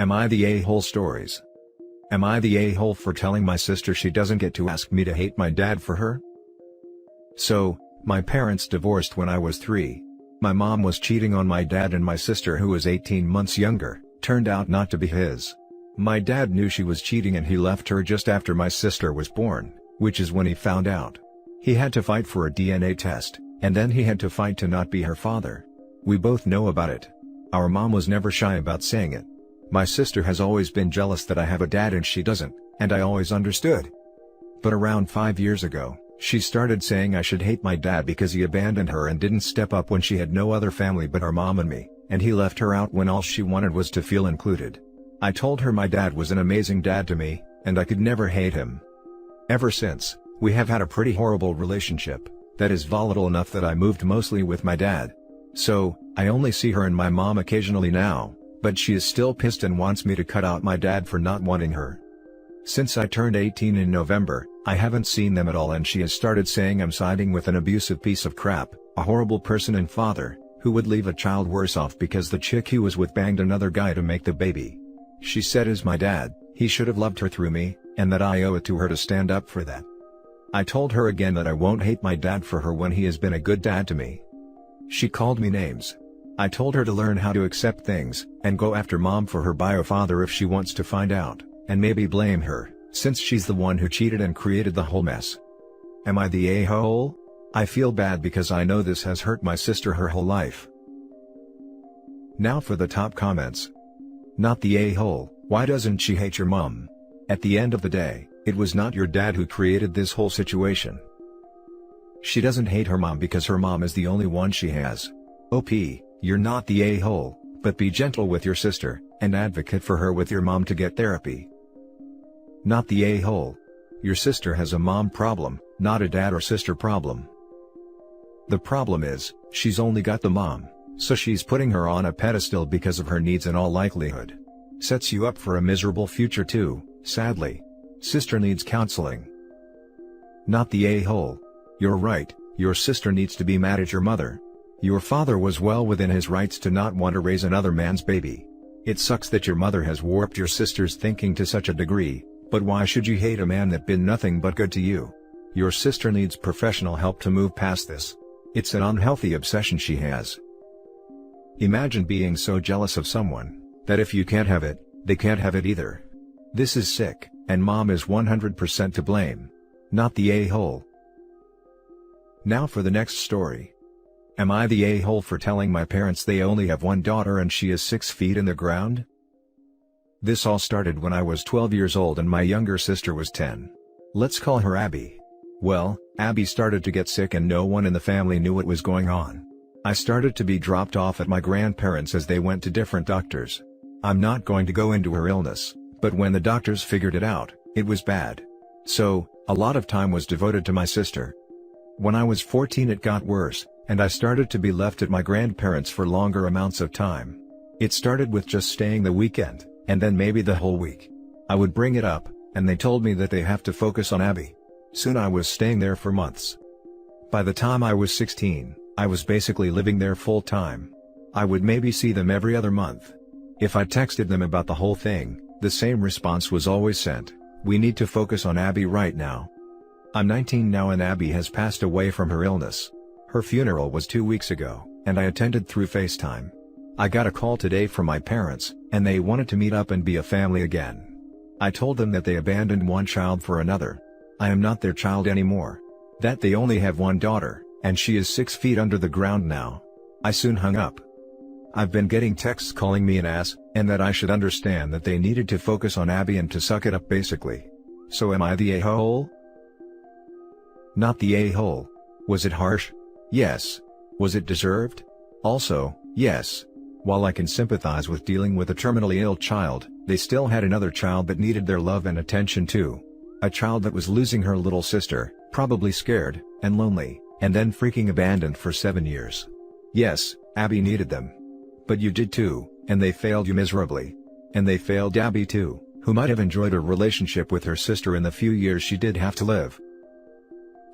Am I the a-hole stories? Am I the a-hole for telling my sister she doesn't get to ask me to hate my dad for her? So, my parents divorced when I was 3. My mom was cheating on my dad, and my sister, who was 18 months younger, turned out not to be his. My dad knew she was cheating and he left her just after my sister was born, which is when he found out. He had to fight for a DNA test, and then he had to fight to not be her father. We both know about it. Our mom was never shy about saying it. My sister has always been jealous that I have a dad and she doesn't, and I always understood. But around 5 years ago, she started saying I should hate my dad because he abandoned her and didn't step up when she had no other family but our mom and me, and he left her out when all she wanted was to feel included. I told her my dad was an amazing dad to me, and I could never hate him. Ever since, we have had a pretty horrible relationship, that is volatile enough that I moved mostly with my dad. So, I only see her and my mom occasionally now, but she is still pissed and wants me to cut out my dad for not wanting her. Since I turned 18 in November, I haven't seen them at all, and she has started saying I'm siding with an abusive piece of crap, a horrible person and father, who would leave a child worse off because the chick he was with banged another guy to make the baby. She said as my dad, he should have loved her through me, and that I owe it to her to stand up for that. I told her again that I won't hate my dad for her when he has been a good dad to me. She called me names. I told her to learn how to accept things, and go after mom for her bio father if she wants to find out, and maybe blame her, since she's the one who cheated and created the whole mess. Am I the a-hole? I feel bad because I know this has hurt my sister her whole life. Now for the top comments. Not the a-hole, why doesn't she hate your mom? At the end of the day, it was not your dad who created this whole situation. She doesn't hate her mom because her mom is the only one she has. OP, you're not the a-hole, but be gentle with your sister, and advocate for her with your mom to get therapy. Not the a-hole. Your sister has a mom problem, not a dad or sister problem. The problem is, she's only got the mom, so she's putting her on a pedestal because of her needs in all likelihood. Sets you up for a miserable future too, sadly. Sister needs counseling. Not the a-hole. You're right, your sister needs to be mad at your mother. Your father was well within his rights to not want to raise another man's baby. It sucks that your mother has warped your sister's thinking to such a degree, but why should you hate a man that been nothing but good to you? Your sister needs professional help to move past this. It's an unhealthy obsession she has. Imagine being so jealous of someone, that if you can't have it, they can't have it either. This is sick, and mom is 100% to blame. Not the a-hole. Now for the next story. Am I the a-hole for telling my parents they only have one daughter and she is 6 feet in the ground? This all started when I was 12 years old and my younger sister was 10. Let's call her Abby. Well, Abby started to get sick and no one in the family knew what was going on. I started to be dropped off at my grandparents' as they went to different doctors. I'm not going to go into her illness, but when the doctors figured it out, it was bad. So, a lot of time was devoted to my sister. When I was 14 it got worse, and I started to be left at my grandparents' for longer amounts of time. It started with just staying the weekend, and then maybe the whole week. I would bring it up, and they told me that they have to focus on Abby. Soon I was staying there for months. By the time I was 16, I was basically living there full time. I would maybe see them every other month. If I texted them about the whole thing, the same response was always sent: we need to focus on Abby right now. I'm 19 now and Abby has passed away from her illness. Her funeral was 2 weeks ago, and I attended through FaceTime. I got a call today from my parents, and they wanted to meet up and be a family again. I told them that they abandoned one child for another. I am not their child anymore. That they only have one daughter, and she is 6 feet under the ground now. I soon hung up. I've been getting texts calling me an ass, and that I should understand that they needed to focus on Abby and to suck it up basically. So am I the a-hole? Not the a-hole. Was it harsh? Yes. Was it deserved? Also, yes. While I can sympathize with dealing with a terminally ill child, they still had another child that needed their love and attention too. A child that was losing her little sister, probably scared, and lonely, and then freaking abandoned for 7 years. Yes, Abby needed them. But you did too, and they failed you miserably. And they failed Abby too, who might have enjoyed a relationship with her sister in the few years she did have to live.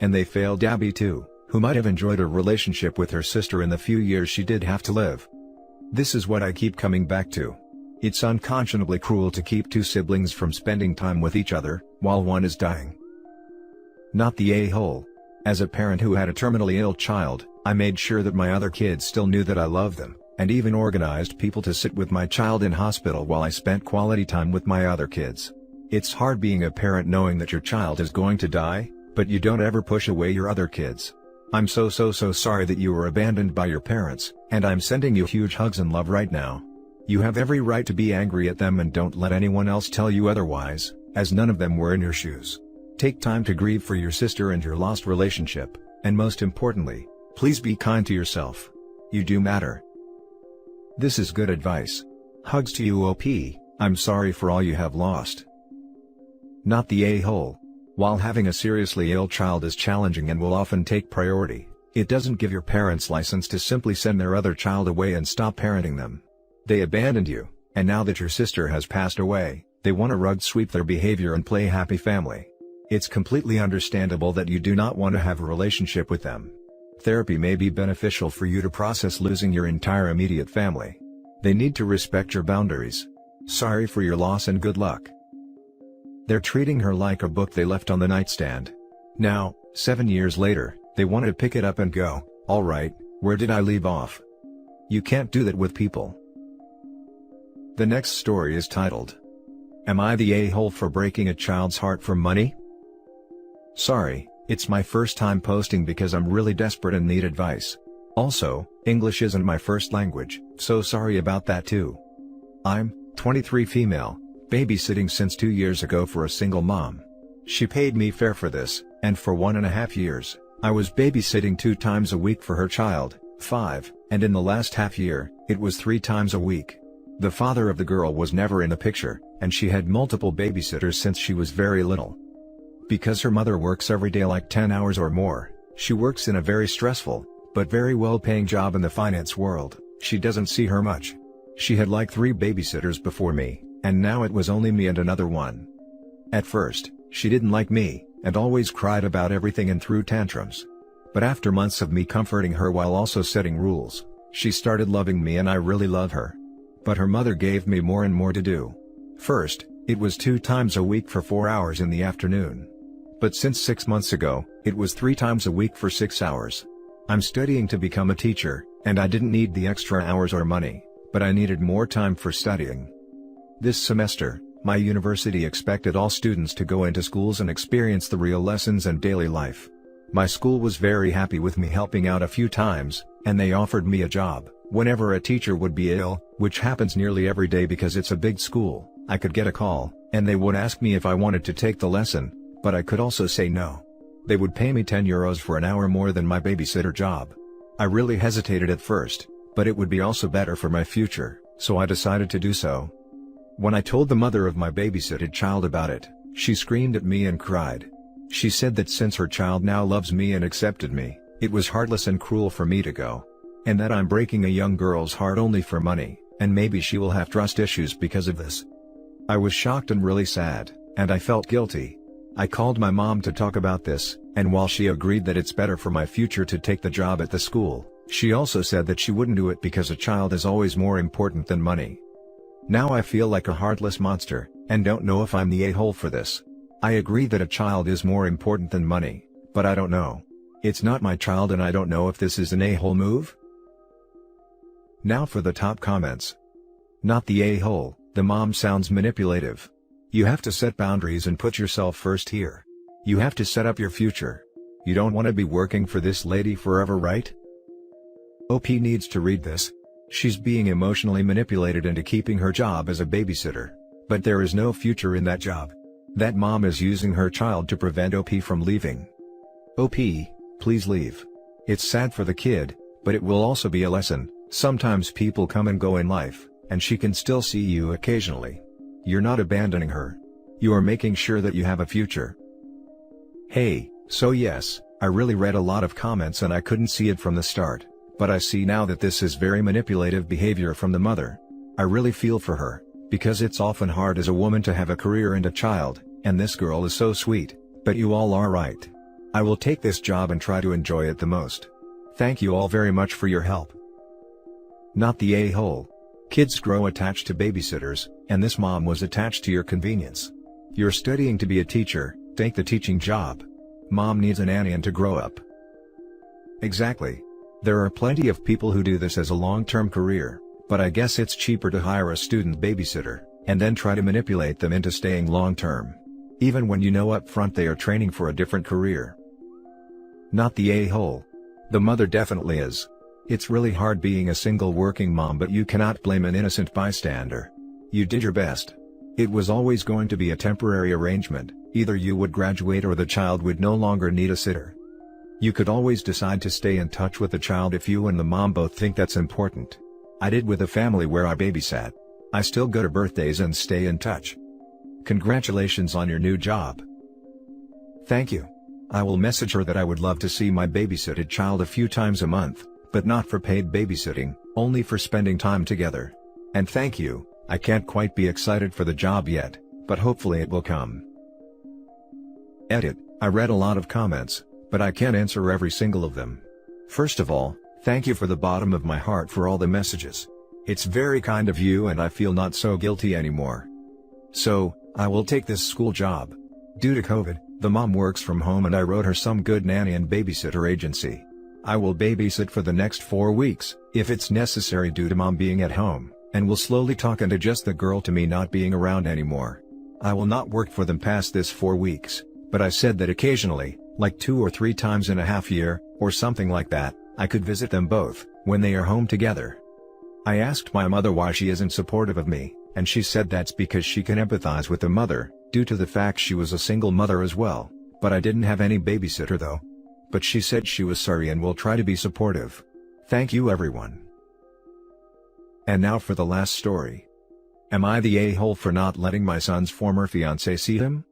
And they failed Abby too, who might have enjoyed a relationship with her sister in the few years she did have to live. This is what I keep coming back to. It's unconscionably cruel to keep two siblings from spending time with each other, while one is dying. Not the a-hole. As a parent who had a terminally ill child, I made sure that my other kids still knew that I loved them, and even organized people to sit with my child in hospital while I spent quality time with my other kids. It's hard being a parent knowing that your child is going to die, but you don't ever push away your other kids. I'm so sorry that you were abandoned by your parents, and I'm sending you huge hugs and love right now. You have every right to be angry at them, and don't let anyone else tell you otherwise, as none of them were in your shoes. Take time to grieve for your sister and your lost relationship, and most importantly, please be kind to yourself. You do matter. This is good advice. Hugs to you, OP. I'm sorry for all you have lost. Not the a-hole. While having a seriously ill child is challenging and will often take priority, it doesn't give your parents license to simply send their other child away and stop parenting them. They abandoned you, and now that your sister has passed away, they want to rug sweep their behavior and play happy family. It's completely understandable that you do not want to have a relationship with them. Therapy may be beneficial for you to process losing your entire immediate family. They need to respect your boundaries. Sorry for your loss and good luck. They're treating her like a book they left on the nightstand. Now, 7 years later, they want to pick it up and go, alright, where did I leave off? You can't do that with people. The next story is titled, Am I the a-hole for breaking a child's heart for money? Sorry, it's my first time posting because I'm really desperate and need advice. Also, English isn't my first language, so sorry about that too. I'm 23 female, babysitting since 2 years ago for a single mom. She paid me fair for this, and for 1.5 years, I was babysitting 2 times a week for her child, 5, and in the last half year, it was 3 times a week. The father of the girl was never in the picture, and she had multiple babysitters since she was very little. Because her mother works every day like 10 hours or more, she works in a very stressful, but very well-paying job in the finance world. She doesn't see her much. She had like 3 babysitters before me, and now it was only me and another one. At first, she didn't like me, and always cried about everything and threw tantrums. But after months of me comforting her while also setting rules, she started loving me, and I really love her. But her mother gave me more and more to do. First, it was 2 times a week for 4 hours in the afternoon. But since 6 months ago, it was 3 times a week for 6 hours. I'm studying to become a teacher, and I didn't need the extra hours or money, but I needed more time for studying. This semester, my university expected all students to go into schools and experience the real lessons and daily life. My school was very happy with me helping out a few times, and they offered me a job. Whenever a teacher would be ill, which happens nearly every day because it's a big school, I could get a call, and they would ask me if I wanted to take the lesson, but I could also say no. They would pay me €10 for an hour more than my babysitter job. I really hesitated at first, but it would be also better for my future, so I decided to do so. When I told the mother of my babysitted child about it, she screamed at me and cried. She said that since her child now loves me and accepted me, it was heartless and cruel for me to go. And that I'm breaking a young girl's heart only for money, and maybe she will have trust issues because of this. I was shocked and really sad, and I felt guilty. I called my mom to talk about this, and while she agreed that it's better for my future to take the job at the school, she also said that she wouldn't do it because a child is always more important than money. Now I feel like a heartless monster, and don't know if I'm the a-hole for this. I agree that a child is more important than money, but I don't know. It's not my child, and I don't know if this is an a-hole move. Now for the top comments. Not the a-hole, the mom sounds manipulative. You have to set boundaries and put yourself first here. You have to set up your future. You don't want to be working for this lady forever, right? OP needs to read this. She's being emotionally manipulated into keeping her job as a babysitter. But there is no future in that job. That mom is using her child to prevent OP from leaving. OP, please leave. It's sad for the kid, but it will also be a lesson. Sometimes people come and go in life, and she can still see you occasionally. You're not abandoning her. You are making sure that you have a future. Hey, so yes, I really read a lot of comments and I couldn't see it from the start, but I see now that this is very manipulative behavior from the mother. I really feel for her, because it's often hard as a woman to have a career and a child, and this girl is so sweet, but you all are right. I will take this job and try to enjoy it the most. Thank you all very much for your help. Not the a-hole. Kids grow attached to babysitters, and this mom was attached to your convenience. You're studying to be a teacher, take the teaching job. Mom needs a nanny and to grow up. Exactly. There are plenty of people who do this as a long-term career, but I guess it's cheaper to hire a student babysitter, and then try to manipulate them into staying long-term. Even when you know up front they are training for a different career. Not the a-hole. The mother definitely is. It's really hard being a single working mom, but you cannot blame an innocent bystander. You did your best. It was always going to be a temporary arrangement, either you would graduate or the child would no longer need a sitter. You could always decide to stay in touch with the child if you and the mom both think that's important. I did with a family where I babysat. I still go to birthdays and stay in touch. Congratulations on your new job. Thank you. I will message her that I would love to see my babysitted child a few times a month, but not for paid babysitting, only for spending time together. And thank you. I can't quite be excited for the job yet, but hopefully it will come. Edit. I read a lot of comments, but I can't answer every single of them. First of all, thank you for the bottom of my heart for all the messages. It's very kind of you and I feel not so guilty anymore. So, I will take this school job. Due to COVID, the mom works from home and I wrote her some good nanny and babysitter agency. I will babysit for the next 4 weeks, if it's necessary due to mom being at home, and will slowly talk and adjust the girl to me not being around anymore. I will not work for them past this 4 weeks, but I said that occasionally, like 2 or 3 times in a half year, or something like that, I could visit them both, when they are home together. I asked my mother why she isn't supportive of me, and she said that's because she can empathize with the mother, due to the fact she was a single mother as well, but I didn't have any babysitter though. But she said she was sorry and will try to be supportive. Thank you everyone. And now for the last story. Am I the a-hole for not letting my son's former fiancée see him?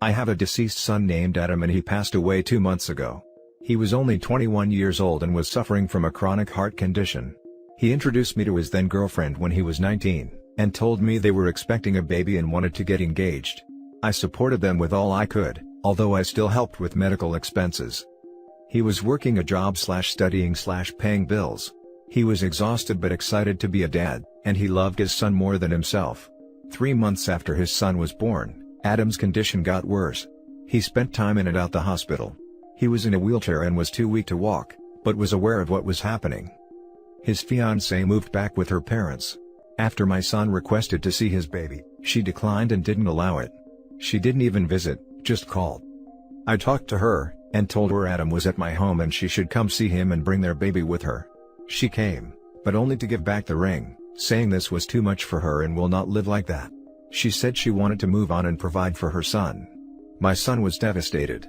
I have a deceased son named Adam and he passed away 2 months ago. He was only 21 years old and was suffering from a chronic heart condition. He introduced me to his then girlfriend when he was 19, and told me they were expecting a baby and wanted to get engaged. I supported them with all I could, although I still helped with medical expenses. He was working a job/studying/paying bills. He was exhausted but excited to be a dad, and he loved his son more than himself. 3 months after his son was born, Adam's condition got worse. He spent time in and out the hospital. He was in a wheelchair and was too weak to walk, but was aware of what was happening. His fiancée moved back with her parents. After my son requested to see his baby, she declined and didn't allow it. She didn't even visit, just called. I talked to her, and told her Adam was at my home and she should come see him and bring their baby with her. She came, but only to give back the ring, saying this was too much for her and will not live like that. She said she wanted to move on and provide for her son. My son was devastated.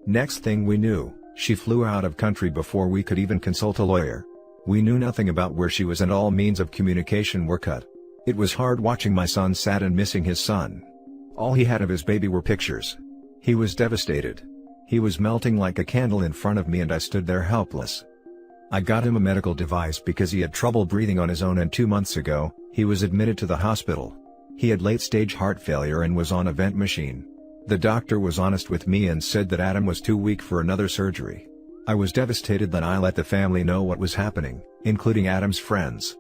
Next thing we knew, she flew out of country before we could even consult a lawyer. We knew nothing about where she was and all means of communication were cut. It was hard watching my son sad and missing his son. All he had of his baby were pictures. He was devastated. He was melting like a candle in front of me and I stood there helpless. I got him a medical device because he had trouble breathing on his own and 2 months ago, he was admitted to the hospital. He had late-stage heart failure and was on a vent machine. The doctor was honest with me and said that Adam was too weak for another surgery. I was devastated that I let the family know what was happening, including Adam's friends.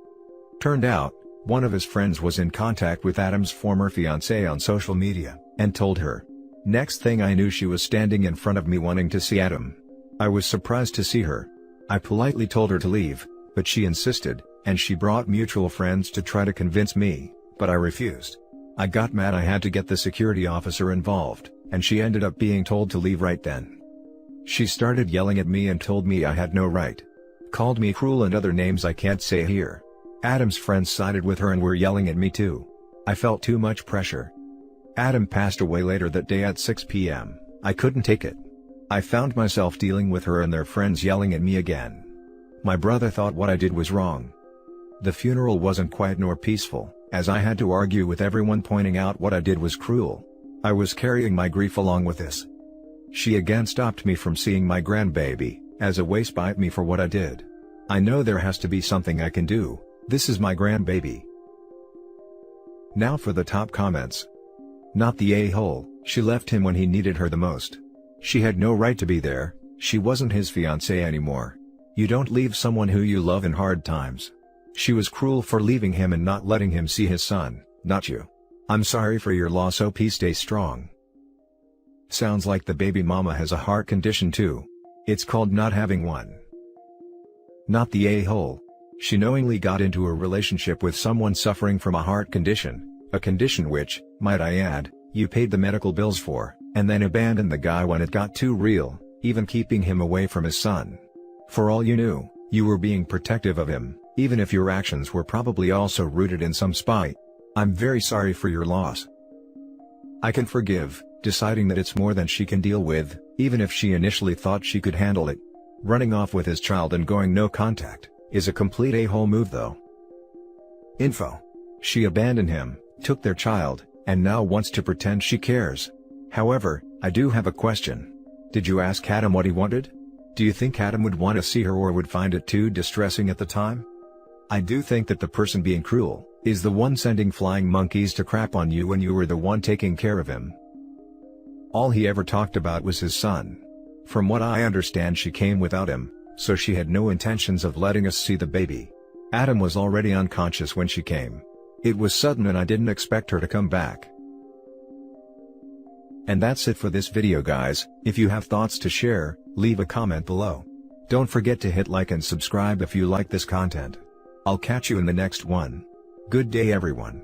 Turned out, one of his friends was in contact with Adam's former fiancée on social media, and told her. Next thing I knew she was standing in front of me wanting to see Adam. I was surprised to see her. I politely told her to leave, but she insisted, and she brought mutual friends to try to convince me, but I refused. I got mad. I had to get the security officer involved, and she ended up being told to leave right then. She started yelling at me and told me I had no right. Called me cruel and other names I can't say here. Adam's friends sided with her and were yelling at me too. I felt too much pressure. Adam passed away later that day at 6 p.m. I couldn't take it. I found myself dealing with her and their friends yelling at me again. My brother thought what I did was wrong. The funeral wasn't quiet nor peaceful, as I had to argue with everyone pointing out what I did was cruel. I was carrying my grief along with this. She again stopped me from seeing my grandbaby, as a way to spite me for what I did. I know there has to be something I can do. This is my grandbaby. Now for the top comments. Not the a-hole, she left him when he needed her the most. She had no right to be there, she wasn't his fiancée anymore. You don't leave someone who you love in hard times. She was cruel for leaving him and not letting him see his son, not you. I'm sorry for your loss. OP, stay strong. Sounds like the baby mama has a heart condition too. It's called not having one. Not the a-hole. She knowingly got into a relationship with someone suffering from a heart condition, a condition which, might I add, you paid the medical bills for, and then abandoned the guy when it got too real, even keeping him away from his son. For all you knew, you were being protective of him, even if your actions were probably also rooted in some spite. I'm very sorry for your loss. I can forgive, deciding that it's more than she can deal with, even if she initially thought she could handle it. Running off with his child and going no contact is a complete a-hole move though. Info. She abandoned him, took their child, and now wants to pretend she cares. However, I do have a question. Did you ask Adam what he wanted? Do you think Adam would want to see her or would find it too distressing at the time? I do think that the person being cruel is the one sending flying monkeys to crap on you when you were the one taking care of him. All he ever talked about was his son. From what I understand, she came without him, so she had no intentions of letting us see the baby. Adam was already unconscious when she came. It was sudden and I didn't expect her to come back. And that's it for this video, guys. If you have thoughts to share, leave a comment below. Don't forget to hit like and subscribe if you like this content. I'll catch you in the next one. Good day everyone.